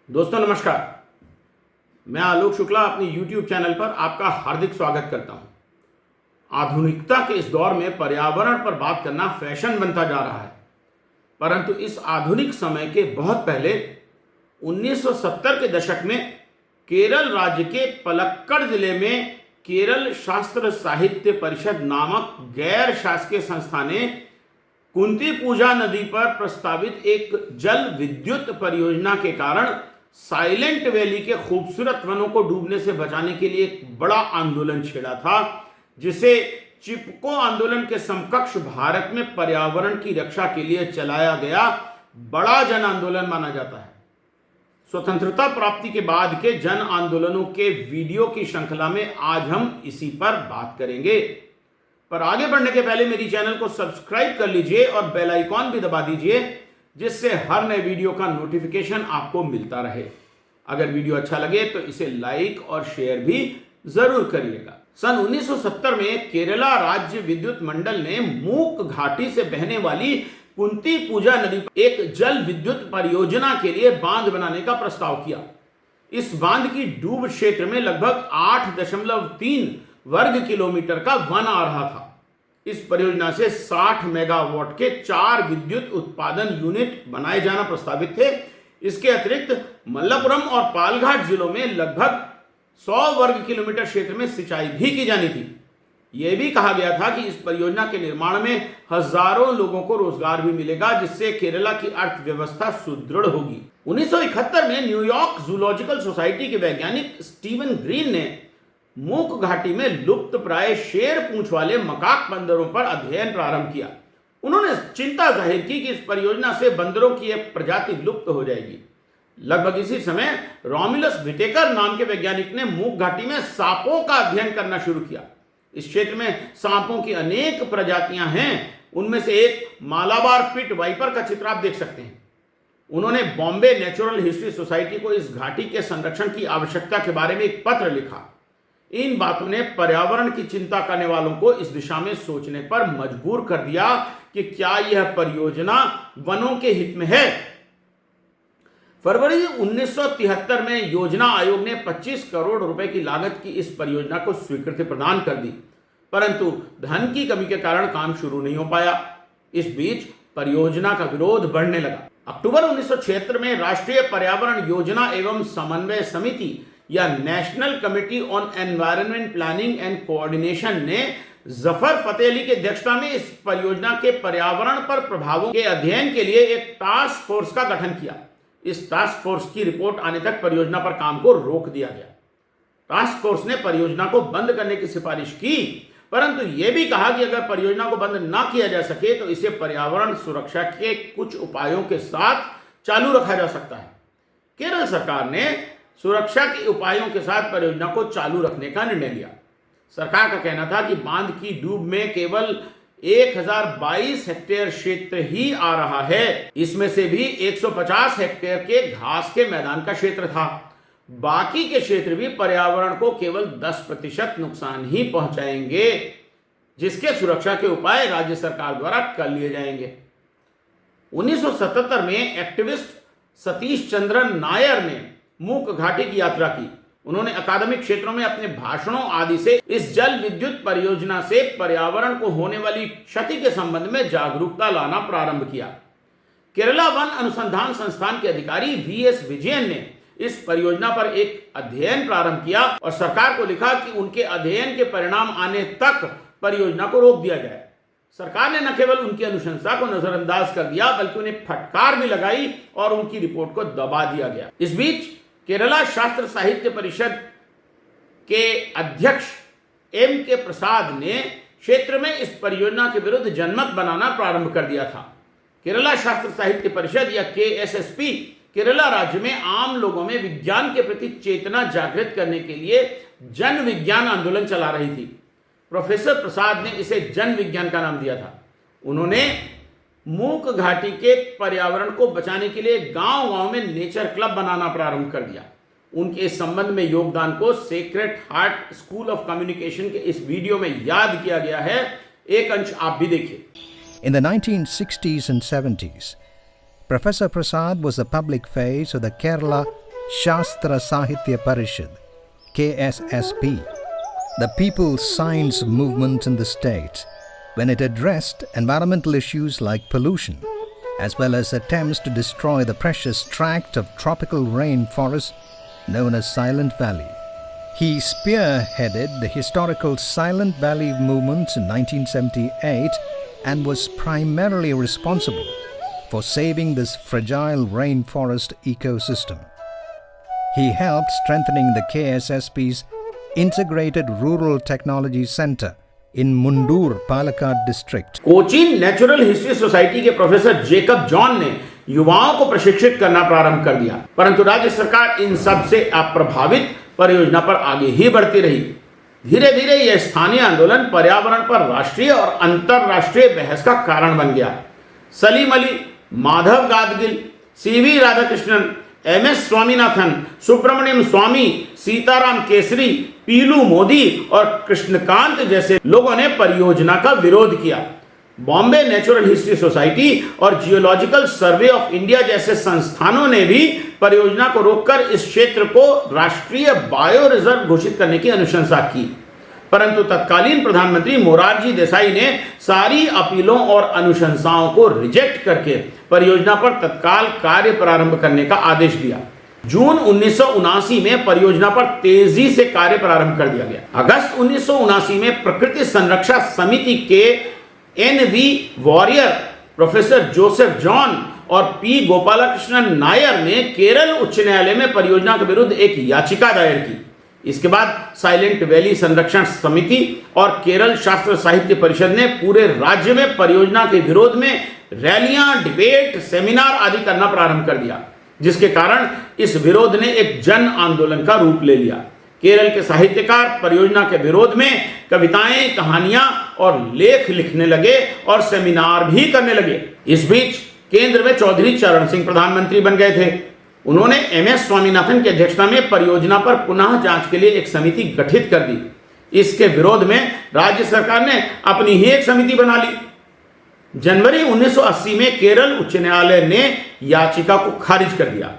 दोस्तों नमस्कार। मैं आलोक शुक्ला अपनी YouTube चैनल पर आपका हार्दिक स्वागत करता हूं। आधुनिकता के इस दौर में पर्यावरण पर बात करना फैशन बनता जा रहा है, परंतु इस आधुनिक समय के बहुत पहले 1970 के दशक में केरल राज्य के पलक्कड़ जिले में केरल शास्त्र साहित्य परिषद नामक गैर शासकीय संस्था ने कुंती पूजा नदी पर प्रस्तावित एक जल विद्युत परियोजना के कारण साइलेंट वैली के खूबसूरत वनों को डूबने से बचाने के लिए एक बड़ा आंदोलन छेड़ा था, जिसे चिपको आंदोलन के समकक्ष भारत में पर्यावरण की रक्षा के लिए चलाया गया बड़ा जन आंदोलन माना जाता है। स्वतंत्रता प्राप्ति के बाद के जन आंदोलनों के वीडियो की श्रृंखला में आज हम इसी पर बात करेंगे। पर आगे बढ़ने के पहले मेरी चैनल को सब्सक्राइब कर लीजिए और बेल आइकॉन भी दबा दीजिए, जिससे हर नए वीडियो का नोटिफिकेशन आपको मिलता रहे। अगर वीडियो अच्छा लगे तो इसे लाइक और शेयर भी जरूर करिएगा। सन 1970 में केरला राज्य विद्युत मंडल ने मूक घाटी से बहने वाली कुंती पूजा नदी पर एक जल विद्युत परियोजना के लिए बांध बनाने का प्रस्ताव किया। इस बांध की डूब क्षेत्र में लगभग 8.3 वर्ग किलोमीटर का वन आ रहा था। इस परियोजना से 60 मेगावाट के 4 विद्युत उत्पादन यूनिट बनाए जाना प्रस्तावित थे। इसके अतिरिक्त मल्लपुरम और पालघाट जिलों में लगभग 100 वर्ग किलोमीटर क्षेत्र में सिंचाई भी की जानी थी। यह भी कहा गया था कि इस परियोजना के निर्माण में हजारों लोगों को रोजगार भी मिलेगा, जिससे केरला की अर्थव्यवस्था सुदृढ़ होगी। 1971 में न्यूयॉर्क जूलॉजिकल सोसाइटी के वैज्ञानिक स्टीवन ग्रीन ने मूक घाटी में लुप्त प्राय शेर पूंछ वाले मकाक बंदरों पर अध्ययन प्रारंभ किया। उन्होंने चिंता जाहिर की कि इस परियोजना से बंदरों की एक प्रजाति लुप्त हो जाएगी। लगभग इसी समय रोमुलस व्हिटेकर नाम के वैज्ञानिक ने मूक घाटी में सांपों का अध्ययन करना शुरू किया। इस क्षेत्र में सांपों की अनेक प्रजातियां हैं। उनमें से एक मालाबार पिट वाइपर का चित्र आप देख सकते हैं। उन्होंने बॉम्बे नेचुरल हिस्ट्री सोसाइटी को इस घाटी के संरक्षण की आवश्यकता के बारे में एक पत्र लिखा। इन बातों ने पर्यावरण की चिंता करने वालों को इस दिशा में सोचने पर मजबूर कर दिया कि क्या यह परियोजना वनों के हित में है। फरवरी 1973 में योजना आयोग ने 25 करोड़ रुपए की लागत की इस परियोजना को स्वीकृति प्रदान कर दी, परंतु धन की कमी के कारण काम शुरू नहीं हो पाया। इस बीच परियोजना का विरोध बढ़ने लगा। अक्टूबर 1976 में राष्ट्रीय पर्यावरण योजना एवं समन्वय समिति या national committee on environment planning and coordination ने जफर फतेह अली की अध्यक्षता में इस परियोजना के पर्यावरण पर प्रभावों के अध्ययन के लिए एक टास्क फोर्स का गठन किया। इस टास्क फोर्स की रिपोर्ट आने तक परियोजना पर काम को रोक दिया गया। टास्क फोर्स ने परियोजना को बंद करने की सिफारिश की, परंतु यह भी कहा कि अगर परियोजना को बंद ना किया जा सके तो इसे पर्यावरण सुरक्षा के कुछ उपायों के साथ चालू रखा जा सकता है। केरल सरकार ने सुरक्षा के उपायों के साथ परियोजना को चालू रखने का निर्णय लिया। सरकार का कहना था कि बांध की डूब में केवल 1022 हेक्टेयर क्षेत्र ही आ रहा है। इसमें से भी 150 हेक्टेयर के घास के मैदान का क्षेत्र था। बाकी के क्षेत्र भी पर्यावरण को केवल 10% नुकसान ही पहुंचाएंगे, जिसके सुरक्षा के उपाय राज्य सरकार द्वारा कर लिए जाएंगे। 1977 में एक्टिविस्ट सतीश चंद्रन नायर ने मूक घाटी की यात्रा की। उन्होंने अकादमिक क्षेत्रों में अपने भाषणों आदि से इस जल विद्युत परियोजना से पर्यावरण को होने वाली क्षति के संबंध में जागरूकता लाना प्रारंभ किया। केरला वन अनुसंधान संस्थान के अधिकारी वीएस विजयन ने इस परियोजना पर एक अध्ययन प्रारंभ किया और सरकार को लिखा कि उनके अध्ययन के परिणाम आने तक परियोजना को रोक दिया जाए। सरकार ने न केवल उनकी अनुशंसा को नजरअंदाज कर दिया, बल्कि उन्हें फटकार भी लगाई और उनकी रिपोर्ट को दबा दिया गया। इस बीच केरला शास्त्र साहित्य परिषद के अध्यक्ष एम के प्रसाद ने क्षेत्र में इस परियोजना के विरुद्ध जनमत बनाना प्रारंभ कर दिया था। केरला शास्त्र साहित्य परिषद या केएसएसपी केरला राज्य में आम लोगों में विज्ञान के प्रति चेतना जागृत करने के लिए जन विज्ञान आंदोलन चला रही थी। प्रोफेसर प्रसाद ने इसे जन विज्ञान का नाम दिया था। उन्होंने मूक घाटी के पर्यावरण को बचाने के लिए गांव-गांव में नेचर क्लब बनाना प्रारंभ कर दिया। उनके इस संबंध में योगदान को sacred heart school of communication के इस वीडियो में याद किया गया है। एक अंश आप भी देखिए। In the 1960s and 70s, Professor Prasad was the public face of the Kerala Shastra Sahitya Parishad, KSSP, the people's science movement in the state, when it addressed environmental issues like pollution, as well as attempts to destroy the precious tract of tropical rainforest known as Silent Valley. He spearheaded the historical Silent Valley movement in 1978 and was primarily responsible for saving this fragile rainforest ecosystem. He helped strengthening the KSSP's Integrated Rural Technology Center in Mundur, Palakkad district. Cochin natural history society के professor Jacob John ने युवाओं को प्रशिक्षित करना प्रारंभ कर दिया, परंतु राज्य सरकार इन सब से अप्रभावित परियोजना पर आगे ही बढ़ती रही। धीरे धीरे यह स्थानीय आंदोलन पर्यावरण पर राष्ट्रीय और अंतर्राष्ट्रीय बहस का कारण बन गया। सलीम अली, माधव गादगिल, सीवी राधाकृष्णन, एमएस स्वामीनाथन, सुब्रमण्यम स्वामी, सीताराम केसरी, पीलू मोदी और कृष्णकांत जैसे लोगों ने परियोजना का विरोध किया। बॉम्बे नेचुरल हिस्ट्री सोसाइटी और जियोलॉजिकल सर्वे ऑफ इंडिया जैसे संस्थानों ने भी परियोजना को रोककर इस क्षेत्र को राष्ट्रीय बायो रिजर्व घोषित करने की अनुशंसा की, परंतु तत्कालीन प्रधानमंत्री मोरारजी देसाई ने सारी अपीलों और अनुशंसाओं को रिजेक्ट करके परियोजना पर तत्काल कार्य प्रारंभ करने का आदेश दिया। जून 1979 में परियोजना पर तेजी से कार्य प्रारंभ कर दिया गया। अगस्त 1979 में प्रकृति संरक्षण समिति के एनवी वॉरियर, प्रोफेसर जोसेफ जॉन और पी गोपालकृष्णन नायर ने केरल उच्च न्यायालय में परियोजना के विरुद्ध एक याचिका दायर की। इसके बाद साइलेंट वैली संरक्षण समिति और केरल शास्त्र साहित्य परिषद ने पूरे राज्य में परियोजना के विरोध में रैलियां, डिबेट, सेमिनार आदि करना प्रारंभ कर दिया, जिसके कारण इस विरोध ने एक जन आंदोलन का रूप ले लिया। केरल के साहित्यकार परियोजना के विरोध में कविताएं, कहानियां और लेख लिखने लगे और सेमिनार भी करने लगे। इस बीच केंद्र में चौधरी चरण सिंह प्रधानमंत्री बन गए थे। उन्होंने एमएस स्वामीनाथन की अध्यक्षता में परियोजना पर पुनः जांच के लिए एक समिति गठित कर दी। इसके विरोध में राज्य सरकार ने अपनी ही एक समिति बना ली। जनवरी 1980 में केरल उच्च न्यायालय ने याचिका को खारिज कर दिया।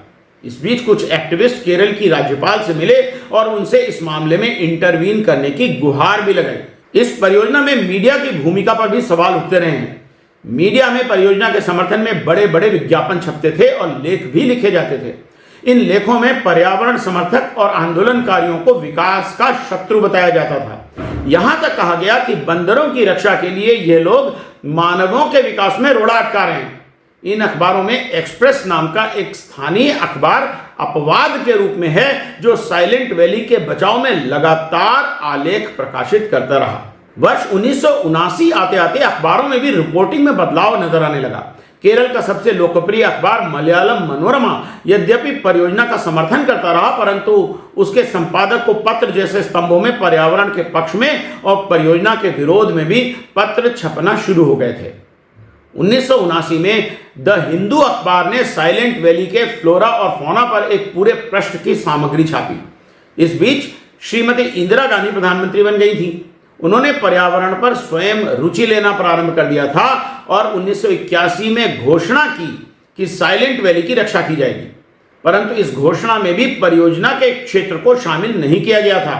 इस बीच कुछ एक्टिविस्ट केरल की राज्यपाल से मिले और उनसे इस मामले में इंटरवीन करने की गुहार भी लगाई। इस परियोजना में मीडिया की भूमिका पर भी सवाल उठते रहे हैं। मीडिया में परियोजना के समर्थन में बड़े बड़े विज्ञापन छपते थे और लेख भी लिखे जाते थे। इन लेखों में पर्यावरण समर्थक और आंदोलनकारियों को विकास का शत्रु बताया जाता था। यहां तक कहा गया कि बंदरों की रक्षा के लिए ये लोग मानवों के विकास में रोड़ा अटका रहे हैं। इन अखबारों में एक्सप्रेस नाम का एक स्थानीय अखबार अपवाद के रूप में है, जो साइलेंट वैली के बचाव में लगातार आलेख प्रकाशित करता रहा। वर्ष 1979 आते आते अखबारों में भी रिपोर्टिंग में बदलाव नजर आने लगा। केरल का सबसे लोकप्रिय अखबार मलयालम मनोरमा यद्यपि परियोजना का समर्थन करता रहा, परंतु उसके संपादक को पत्र जैसे स्तंभों में पर्यावरण के पक्ष में और परियोजना के विरोध में भी पत्र छपना शुरू हो गए थे। 1979 में द हिंदू अखबार ने साइलेंट वैली के फ्लोरा और फौना पर एक पूरे पृष्ठ की सामग्री छापी। इस बीच श्रीमती इंदिरा गांधी प्रधानमंत्री बन गई थी। उन्होंने पर्यावरण पर स्वयं रुचि लेना प्रारंभ कर दिया था और 1981 में घोषणा की कि साइलेंट वैली की रक्षा की जाएगी, परंतु इस घोषणा में भी परियोजना के क्षेत्र को शामिल नहीं किया गया था।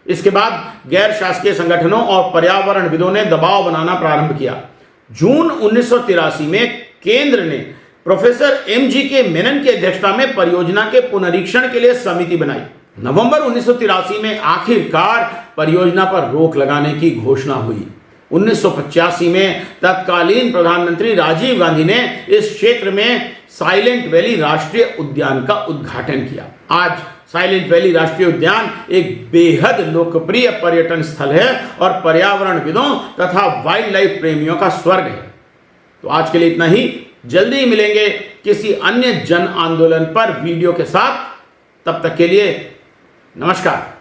इसके बाद गैर शासकीय संगठनों और पर्यावरणविदों ने दबाव बनाना प्रारंभ किया। जून 1983 में केंद्र ने प्रोफेसर एम.जी.के. मेनन की अध्यक्षता में परियोजना के पुनरीक्षण के लिए समिति बनाई। नवंबर 1983 में आखिरकार परियोजना पर रोक लगाने की घोषणा हुई। 1985 में तत्कालीन प्रधानमंत्री राजीव गांधी ने इस क्षेत्र में साइलेंट वैली राष्ट्रीय उद्यान का उद्घाटन किया। आज साइलेंट वैली राष्ट्रीय उद्यान एक बेहद लोकप्रिय पर्यटन स्थल है और पर्यावरणविदों तथा वाइल्ड लाइफ प्रेमियों का स्वर्ग है। तो आज के लिए इतना ही। जल्दी ही मिलेंगे किसी अन्य जन आंदोलन पर वीडियो के साथ। तब तक के लिए नमस्कार।